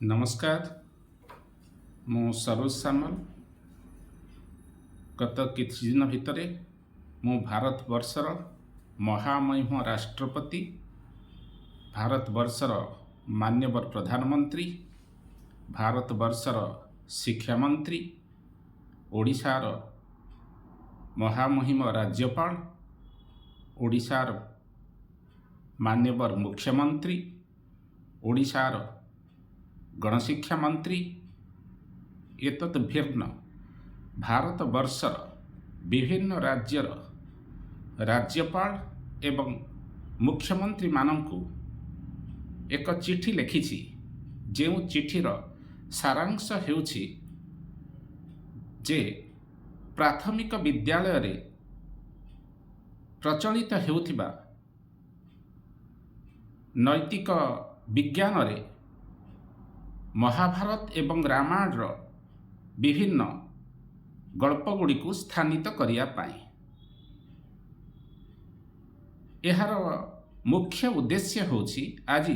नमस्कार मु सरोज सामल गत किछि दिन भितर मु भारत वर्षर महामहिम राष्ट्रपति भारत वर्षर मान्यवर प्रधानमंत्री भारत वर्षर शिक्षा मंत्री ओडिशार महामहिम राज्यपाल ओडिशार मान्यवर मुख्यमंत्री ओडिशार गणशिक्षा मंत्री एतत् भिन्न भारत वर्षर विभिन्न राज्यर राज्यपाल एवं मुख्यमंत्री मानंकु एक चिठी लिखिछि जे चिठीर सारांश हेउछि जे प्राथमिक विद्यालय रे प्रचलित हेउथिबा नैतिक विज्ञान रे महाभारत एवं रामायण विभिन्न गल्पगुड़ी को स्थानित करिया पाई एहार मुख्य उद्देश्य होछि आज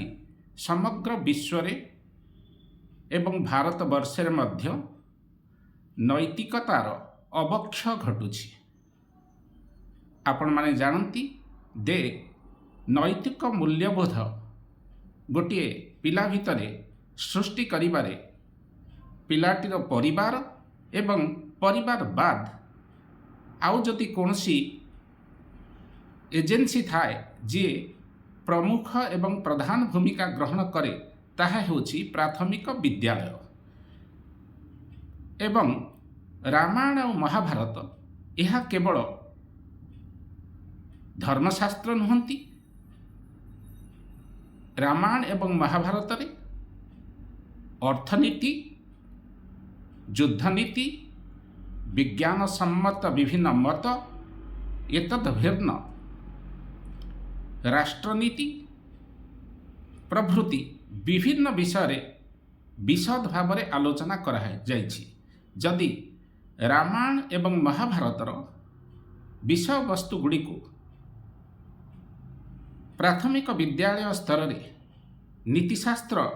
समग्र विश्व रे एवं भारत वर्षे मध्य नैतिकतार अवक्षय घटुछि। आपण माने जानती दे नैतिक मूल्यबोध गोटे पिला भितरे सृष्टि करिबारे पिलाटीर परिवार एवं परिवार बाद आउ जदि कोनसी एजेंसी थाए जे प्रमुख एवं प्रधान भूमिका ग्रहण करे ताहा हेउछि प्राथमिक विद्यालय एवं रामायण और महाभारत यह केवल धर्मशास्त्र नुहंती। रामायण एवं महाभारत रे अर्थनीति युद्धनीति विज्ञान सम्मत विभिन्न मत एतद् भिन्न राष्ट्रनीति प्रभृति विभिन्न विषय विशद भाव में आलोचना करा जाइछि। जदि रामायण एवं महाभारतर विषय वस्तु गुड़ी को प्राथमिक विद्यालय स्तर रे नीतिशास्त्र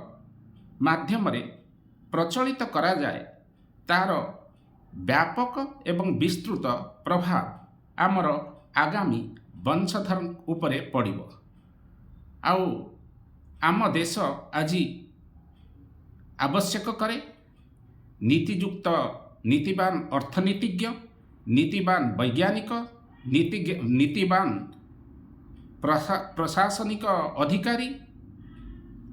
माध्यम रे प्रचलित करा जाए तार व्यापक एवं विस्तृत प्रभाव आमर आगामी वंशधर उपरे पड़िबो। आउ आम देश आज आवश्यक करे नीतियुक्त नीतिवान अर्थनीतिज्ञ नीतिवान वैज्ञानिक नीतिवान प्रशासनिक अधिकारी।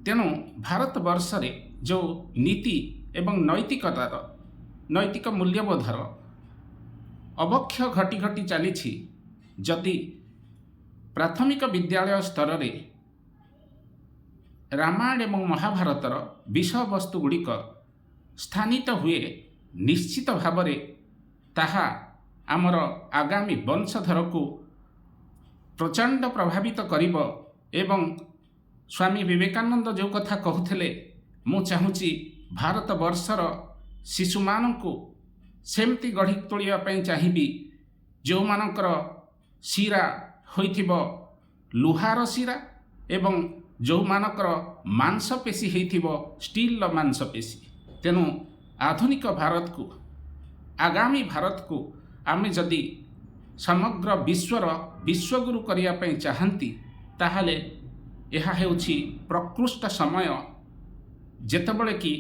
तेणु भारत वर्ष रे जो नीति एवं नैतिकतार नैतिक मूल्यबोधर अवक्षय घटी घटी चली जदि प्राथमिक विद्यालय स्तर रे रामायण एवं महाभारतर विषय वस्तु गुड़िक स्थानित हुए निश्चित भाव में ताहा आमर आगामी वंशधर को प्रचंड प्रभावित करिबो। एवं स्वामी विवेकानंद जो कथा कहूथिले मु चाहूँची भारत वर्षर शिशु मानंकु सेमती गढ़ी तोलिया पई चाहिबी जो मानकर शिरा होइथिबो लुहार शिरा एवं जो मानकर मांसपेशी होइथिबो स्टील मांसपेशी। तेणु आधुनिक भारत को आगामी भारत को आमे जदि समग्र विश्वर विश्वगुरु करिया पई चाहंती ताहाले यह हेउछि प्रकृष्ट समय जेतेबेले कि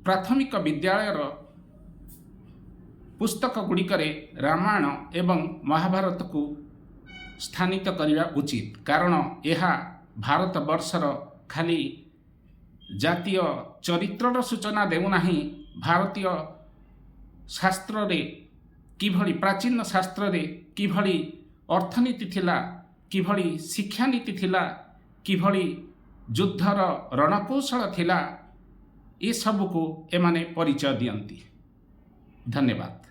प्राथमिक विद्यालयर पुस्तक गुड़िकरे रामायण एवं महाभारत को स्थानित करिया उचित। कारण यह भारत वर्षर खाली जातीय चरित्रर सूचना देउनाही भारतीय शास्त्र रे किभली प्राचीन शास्त्र रे किभली अर्थनीति थिला किभली शिक्षा नीति थिला किभली युद्धर रणकौशल थिला ये सब को एमाने परिचय दियंती। धन्यवाद।